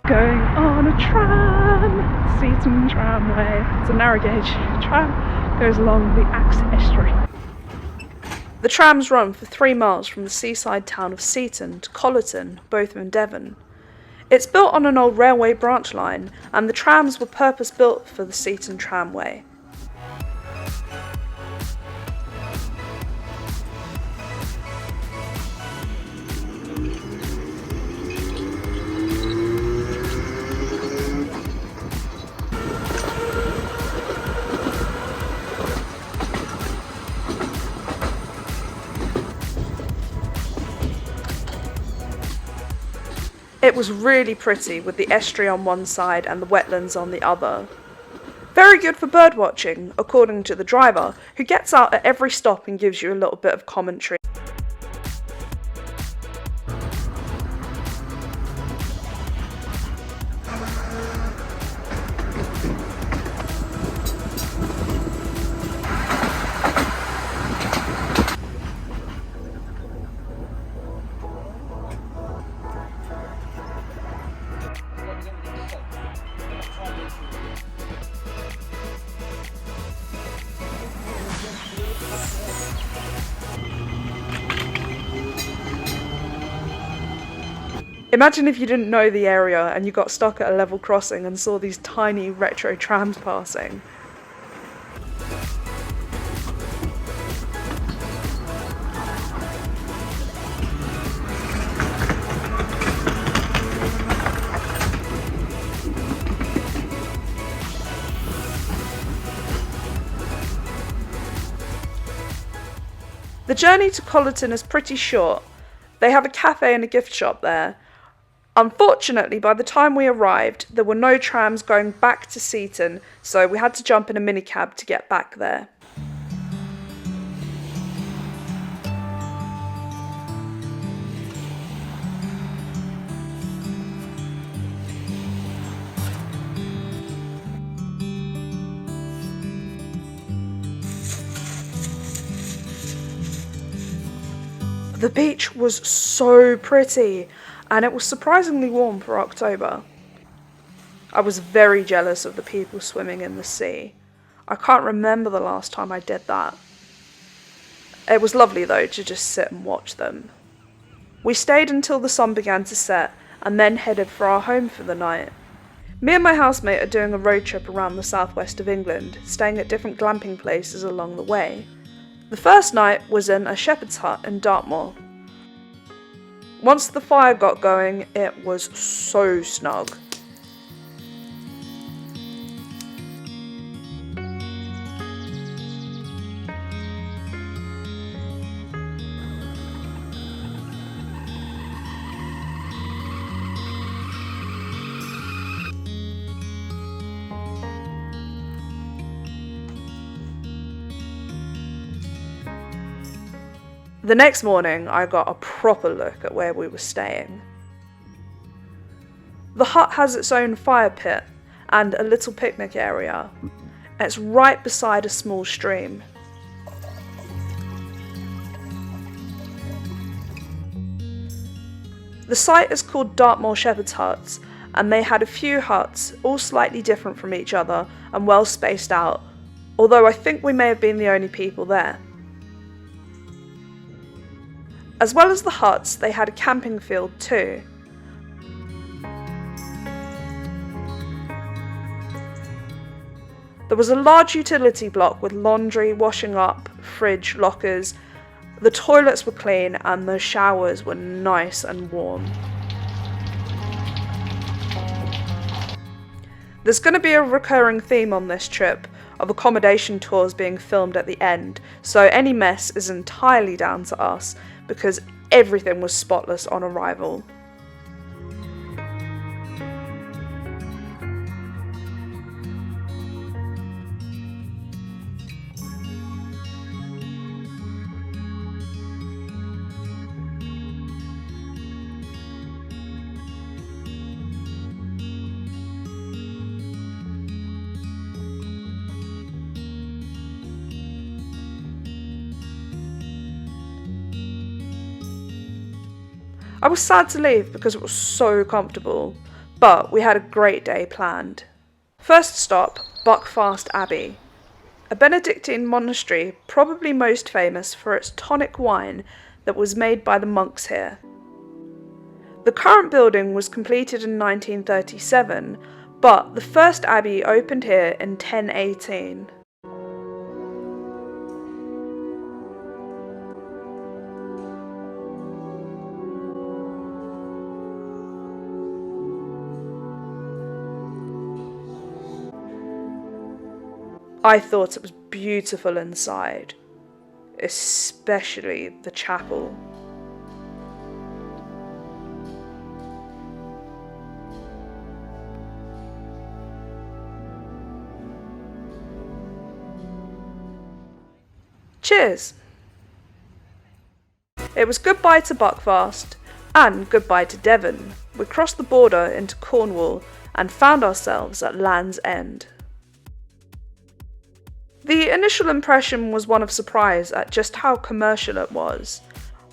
Going on a tram, Seaton Tramway. It's a narrow gauge tram, goes along the Axe Estuary. The trams run for 3 miles from the seaside town of Seaton to Collerton, both in Devon. It's built on an old railway branch line, and the trams were purpose-built for the Seaton Tramway. It was really pretty, with the estuary on one side and the wetlands on the other. Very good for birdwatching, according to the driver, who gets out at every stop and gives you a little bit of commentary. Imagine if you didn't know the area and you got stuck at a level crossing and saw these tiny retro trams passing. The journey to Collerton is pretty short. They have a cafe and a gift shop there. Unfortunately, by the time we arrived, there were no trams going back to Seaton, so we had to jump in a minicab to get back there. The beach was so pretty, and it was surprisingly warm for October. I was very jealous of the people swimming in the sea. I can't remember the last time I did that. It was lovely though to just sit and watch them. We stayed until the sun began to set and then headed for our home for the night. Me and my housemate are doing a road trip around the southwest of England, staying at different glamping places along the way. The first night was in a shepherd's hut in Dartmoor. Once the fire got going, it was so snug. The next morning, I got a proper look at where we were staying. The hut has its own fire pit and a little picnic area. It's right beside a small stream. The site is called Dartmoor Shepherd's Huts, and they had a few huts, all slightly different from each other and well spaced out, although I think we may have been the only people there. As well as the huts, they had a camping field too. There was a large utility block with laundry, washing up, fridge, lockers. The toilets were clean and the showers were nice and warm. There's going to be a recurring theme on this trip of accommodation tours being filmed at the end, so any mess is entirely down to us, because everything was spotless on arrival. I was sad to leave because it was so comfortable, But we had a great day planned. First stop, Buckfast Abbey, a Benedictine monastery probably most famous for its tonic wine that was made by the monks here. The current building was completed in 1937, but the first abbey opened here in 1018. I thought it was beautiful inside, especially the chapel. Cheers! It was goodbye to Buckfast and goodbye to Devon. We crossed the border into Cornwall and found ourselves at Land's End. The initial impression was one of surprise at just how commercial it was.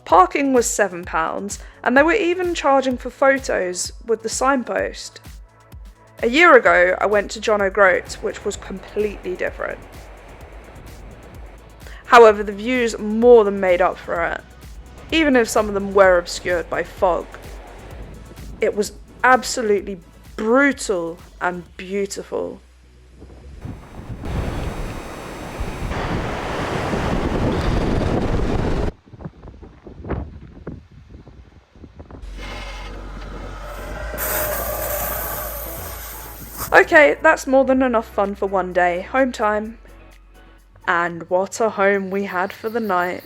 Parking was £7 and they were even charging for photos with the signpost. A year ago I went to John O'Groats, which was completely different. However, the views more than made up for it, even if some of them were obscured by fog. It was absolutely brutal and beautiful. Okay, that's more than enough fun for one day. Home time. And what a home we had for the night.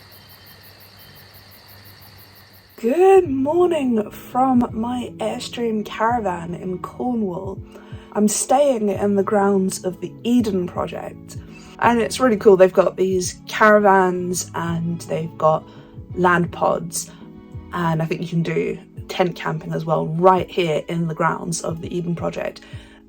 Good morning from my Airstream caravan in Cornwall. I'm staying in the grounds of the Eden project, and it's really cool. They've got these caravans and they've got land pods, and I think you can do tent camping as well right here in the grounds of the Eden project.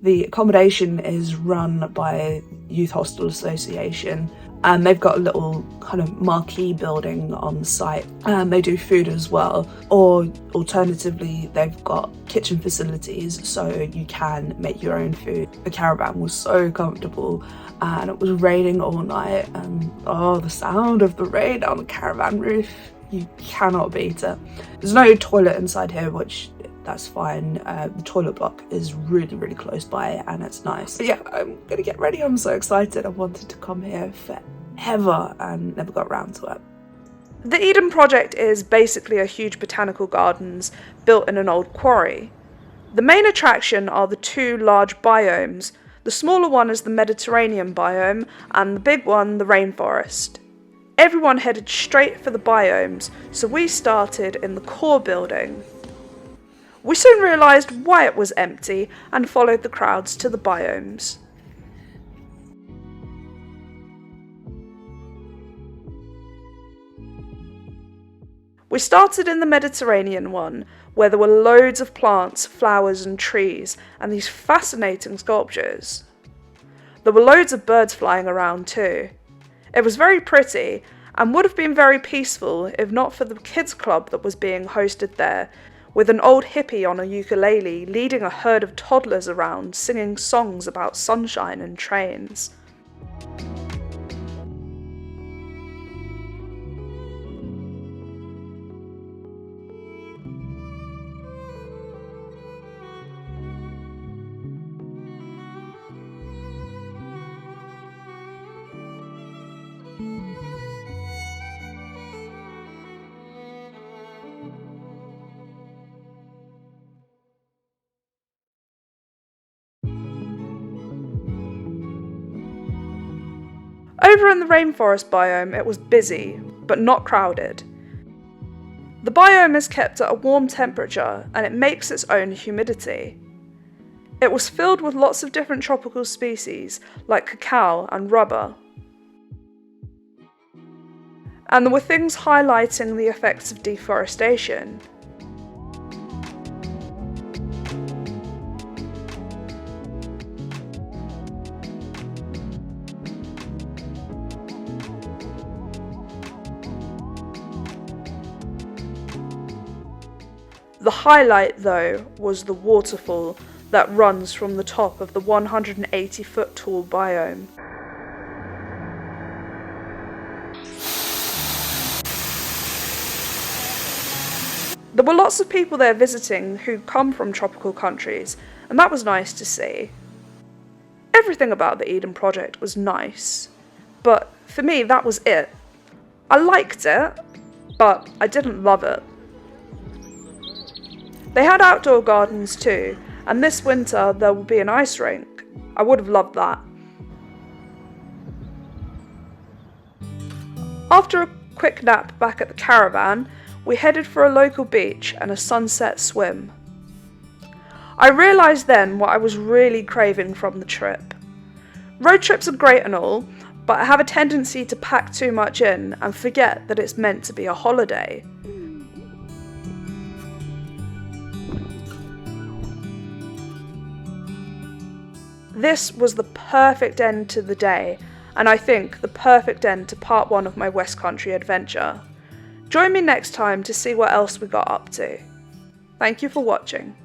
The accommodation is run by Youth Hostel Association, and they've got a little kind of marquee building on the site, and they do food as well, or alternatively they've got kitchen facilities so you can make your own food. The caravan was so comfortable, and it was raining all night, and oh, the sound of the rain on the caravan roof, you cannot beat it. There's no toilet inside here, which that's fine. The toilet block is really close by and it's nice. But yeah, I'm gonna get ready. I'm so excited. I wanted to come here forever and never got around to it. The Eden project is basically a huge botanical gardens built in an old quarry. The main attraction are the two large biomes. The smaller one is the Mediterranean biome and the big one the rainforest. Everyone headed straight for the biomes, so we started in the core building. We soon realised why it was empty and followed the crowds to the biomes. We started in the Mediterranean one, where there were loads of plants, flowers and trees, and these fascinating sculptures. There were loads of birds flying around too. It was very pretty and would have been very peaceful if not for the kids club that was being hosted there, with an old hippie on a ukulele leading a herd of toddlers around singing songs about sunshine and trains. Over in the rainforest biome it was busy, but not crowded. The biome is kept at a warm temperature and it makes its own humidity. It was filled with lots of different tropical species like cacao and rubber. And there were things highlighting the effects of deforestation. The highlight, though, was the waterfall that runs from the top of the 180-foot tall biome. There were lots of people there visiting who come from tropical countries, and that was nice to see. Everything about the Eden Project was nice, but for me that was it. I liked it, but I didn't love it. They had outdoor gardens too, and this winter there will be an ice rink. I would have loved that. After a quick nap back at the caravan, we headed for a local beach and a sunset swim. I realised then what I was really craving from the trip. Road trips are great and all, but I have a tendency to pack too much in and forget that it's meant to be a holiday. This was the perfect end to the day, and I think the perfect end to part 1 of my West Country adventure. Join me next time to see what else we got up to. Thank you for watching.